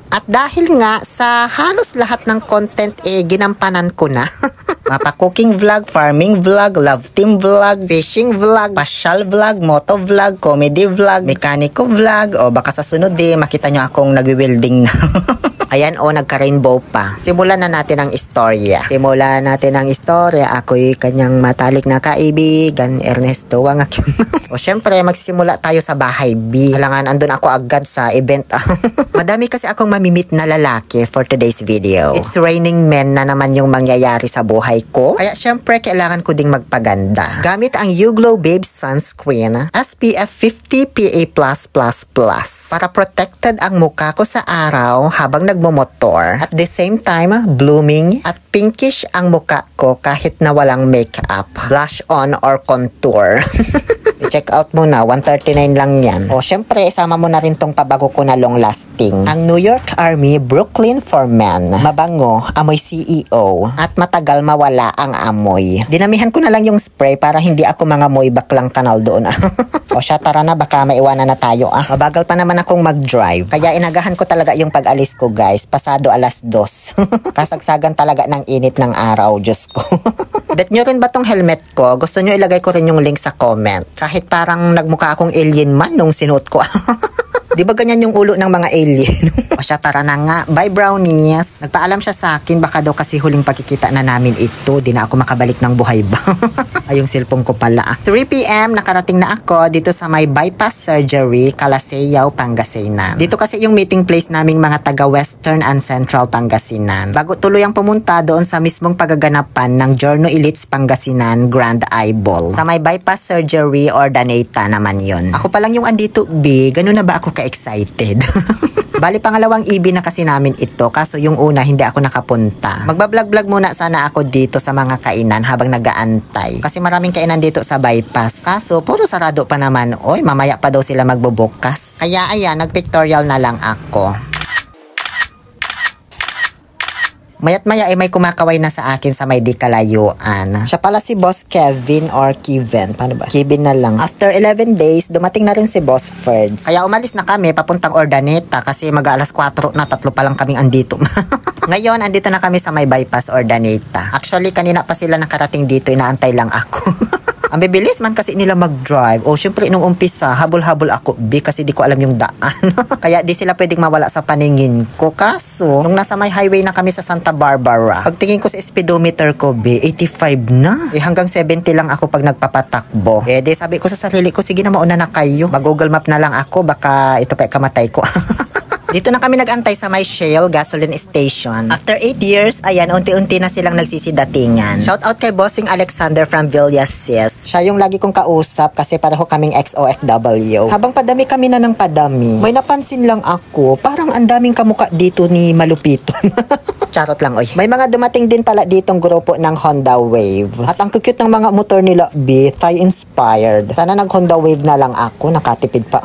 At dahil nga sa halos lahat ng content ginampanan ko na. Mapa-cooking vlog, farming vlog, love team vlog, fishing vlog, pasyal vlog, moto vlog, comedy vlog, mekaniko vlog, o baka sa sunod makita nyo akong nag-welding na. Ayan nagka-rainbow pa. Simulan na natin ang istorya. Ako'y kanyang matalik na kaibigan, Ernesto Wang. O syempre, magsisimula tayo sa bahay B. Halangan, andun ako agad sa event. Madami kasi akong mamimit na lalaki for today's video. It's raining men na naman yung mangyayari sa buhay ko. Kaya syempre, kailangan ko ding magpaganda. Gamit ang YouGlow Babe Sunscreen SPF 50 PA+++ para protected ang mukha ko sa araw habang nagmomotor. At the same time, blooming at pinkish ang mukha ko kahit na walang makeup, blush on or contour. I-check out mo na, 139 lang yan. O syempre, isama mo na rin tong pabago ko na long lasting. Ang New York Army Brooklyn for Men. Mabango, amoy CEO, at matagal mawala ang amoy. Dinamihan ko na lang yung spray para hindi ako mga moy baklang kanal doon. O siya, tara na, baka maiwanan na tayo. Mabagal pa naman akong mag-drive. Kaya inagahan ko talaga yung pag-alis ko, guys. Pasado 2:00. Kasagsagan talaga ng init ng araw, Diyos ko. Bet nyo rin ba tong helmet ko? Gusto nyo ilagay ko rin yung link sa comment. Kahit parang nagmukha akong alien man nung sinuot ko. Di ba ganyan yung ulo ng mga alien? O siya, tara na nga. Bye, brownies. Nagpaalam siya sa akin, baka daw kasi huling pagkikita na namin ito. Di na ako makabalik ng buhay ba? Ay, yung cellphone ko pala. 3 PM, nakarating na ako dito sa may bypass surgery, Calaseyaw, Pangasinan. Dito kasi yung meeting place naming mga taga Western and Central Pangasinan. Bago tuluyang pumunta doon sa mismong pagaganapan ng Giorno Elites Pangasinan Grand Eyeball. Sa may bypass surgery or Daneta naman yun. Ako pa lang yung andito, B. Ganun na ba ako ka-excited? Bali, pangalawang EB na kasi namin ito, kaso yung una hindi ako nakapunta. Magbablog-vlog muna sana ako dito sa mga kainan habang nag-aantay. Kasi maraming kainan dito sa bypass. Kaso, puro sarado pa naman. Oy, mamaya pa daw sila magbubukas. Kaya ayan, nag-pictorial na lang ako. Mayat-maya may kumakaway na sa akin sa may di kalayuan. Siya pala si Boss Kevin or Kevin. Paano ba? Kevin na lang. After 11 days, dumating na rin si Boss Ferds. Kaya umalis na kami papuntang Urdaneta kasi mag-alas 4 na, 3 pa lang kaming andito. Ngayon, andito na kami sa may bypass Urdaneta. Actually, kanina pa sila nakarating dito, inaantay lang ako. Ang bibilis man kasi nila mag-drive. O syempre, nung umpisa, habol-habol ako, B, kasi di ko alam yung daan. Kaya di sila pwedeng mawala sa paningin ko. Kaso, nung nasa may highway na kami sa Santa Barbara, pagtingin ko sa speedometer ko, B, 85 na. Hanggang 70 lang ako pag nagpapatakbo. Di sabi ko sa sarili ko, sige na, mauna na kayo. Mag-Google Map na lang ako, baka ito pa kamatay ko. Dito na kami nag-antay sa may Shell gasoline station. After 8 years, ayan, unti-unti na silang nagsisidatingan. Shout out kay Bossing Alexander from Villasis. Siya yung lagi kong kausap kasi pareho kaming ex-OFW. Habang padami kami na ng padami, may napansin lang ako, parang ang daming kamukha dito ni Malupiton. Charot lang, oy. May mga dumating din pala ditong grupo ng Honda Wave. At ang cute ng mga motor nila, B, Thai inspired. Sana nag-Honda Wave na lang ako, nakatipid pa.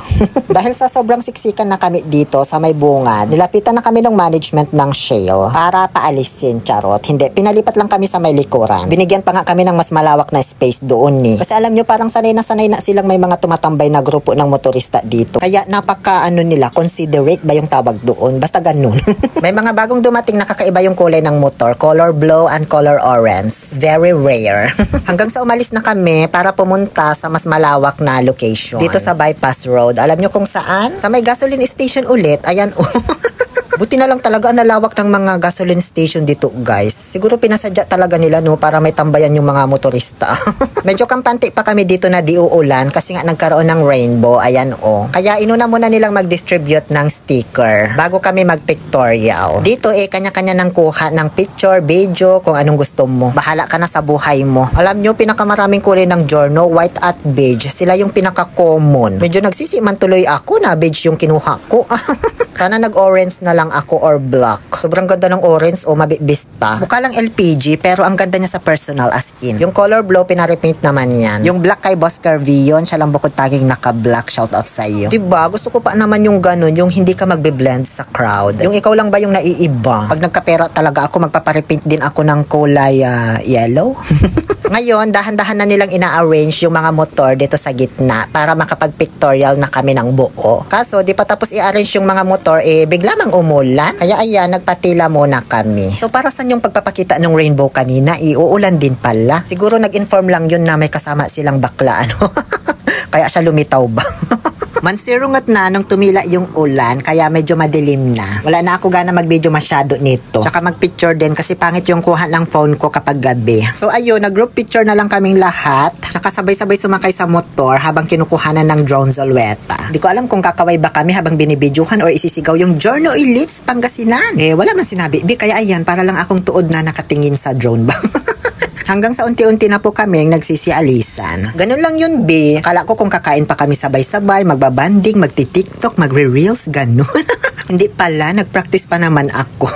Dahil sa sobrang siksikan na kami dito sa may bungad, nilapitan na kami ng management ng Shell para paalisin, charot. Hindi, pinalipat lang kami sa may likuran. Binigyan pa nga kami ng mas malawak na space doon Kasi alam nyo, parang sanay na silang may mga tumatambay na grupo ng motorista dito. Kaya napaka nila, considerate ba yung tawag doon? Basta ganun. May mga bagong dumating na kakaiba yung kulay ng motor, color blue and color orange. Very rare. Hanggang sa umalis na kami para pumunta sa mas malawak na location. Dito sa Bypass Road. Alam nyo kung saan? Sa may gasoline station ulit. Ayan, Buti na lang talaga ang nalawak ng mga gasoline station dito, guys. Siguro pinasadya talaga nila, no, para may tambayan yung mga motorista. Medyo kampante pa kami dito na di uulan kasi nga nagkaroon ng rainbow. Ayan, Kaya inuna muna nilang mag-distribute ng sticker bago kami mag-pictorial. Dito, kanya-kanya nang kuha ng picture, video, kung anong gusto mo. Bahala ka na sa buhay mo. Alam nyo, pinakamaraming kulay ng Giorno, white at beige. Sila yung pinaka-common. Medyo nagsisi man tuloy ako na beige yung kinuha ko. Sana nag-orange na lang ako or black. Sobrang ganda ng orange o mabibista. Mukha lang LPG pero ang ganda niya sa personal as in. Yung color blue pinarepaint naman yan. Yung black kay Boss Carvion, siya lang bukod taging naka-black. Shout out sa iyo. Diba? Gusto ko pa naman yung ganun, yung hindi ka magbe-blend sa crowd. Yung ikaw lang ba yung naiiba? Pag nagkapera talaga ako, magpaparepaint din ako ng kulay yellow. Ngayon, dahan-dahan na nilang ina-arrange yung mga motor dito sa gitna para makapag-pictorial na kami ng buo. Kaso, di pa tapos i-arrange yung mga motor, bigla mang umulan. Kaya ayan, nagpatila muna kami. So, para saan yung pagpapakita ng rainbow kanina? Uulan din pala. Siguro nag-inform lang yun na may kasama silang bakla, ano? Kaya siya lumitaw ba? Mansirungat na nung tumila yung ulan, kaya medyo madilim na. Wala na ako gana mag-video masyado nito. Tsaka mag-picture din kasi pangit yung kuha ng phone ko kapag gabi. So ayun, nag-group picture na lang kaming lahat. Tsaka sabay-sabay sumakay sa motor habang kinukuhanan ng drone Zolweta. Di ko alam kung kakaway ba kami habang binibidyohan or isisigaw yung Giorno Elites Pangasinan. Wala man sinabi. Kaya ayan, para lang akong tuod na nakatingin sa drone ba? Hanggang sa unti-unti na po kaming nagsisialisan. Ganun lang yun, B. Kala ko kung kakain pa kami sabay-sabay, magbabanding, magti-tiktok, magre-reels, ganun. Hindi pala, nag-practice pa naman ako.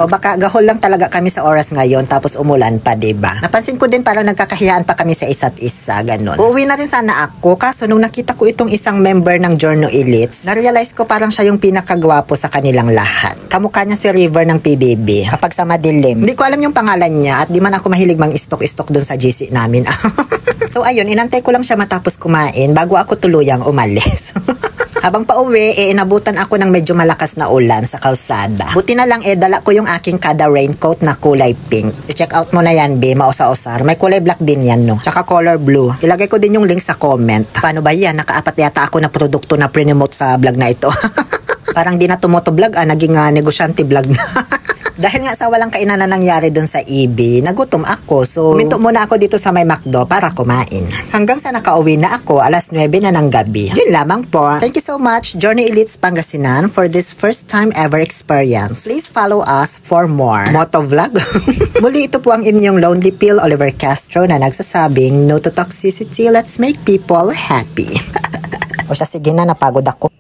O baka gahol lang talaga kami sa oras ngayon tapos umulan pa, diba? Napansin ko din parang nagkakahiyaan pa kami sa isa't isa, ganun. Uuwi na rin sana ako, kaso nung nakita ko itong isang member ng Giorno Elites, na-realize ko parang siya yung pinakagwapo sa kanilang lahat. Kamukha niya si River ng PBB kapag sa madilim. Hindi ko alam yung pangalan niya at di man ako mahilig mang-istok-istok dun sa GC namin. So ayun, inantay ko lang siya matapos kumain bago ako tuluyang umalis. Habang pauwi, inabutan ako ng medyo malakas na ulan sa kalsada. Buti na lang dala ko yung aking kada raincoat na kulay pink. I-check out mo na yan, B, mausa-usar. May kulay black din yan, no? Tsaka color blue. Ilagay ko din yung link sa comment. Paano ba yan? Nakaapat yata ako na produkto na pre-promote sa vlog na ito. Parang di na tumoto-vlog, naging negosyante vlog na. Dahil nga sa walang kainan na nangyari dun sa EB, nagutom ako. So, minto muna ako dito sa may McDo para kumain. Hanggang sa nakauwi na ako, alas 9 na ng gabi. Yun lamang po. Thank you so much, Giorno Elites Pangasinan, for this first time ever experience. Please follow us for more motovlog. Muli, ito po ang inyong Lonely Pill, Oliver Castro, na nagsasabing, no to toxicity, let's make people happy. O siya, sige na, napagod ako.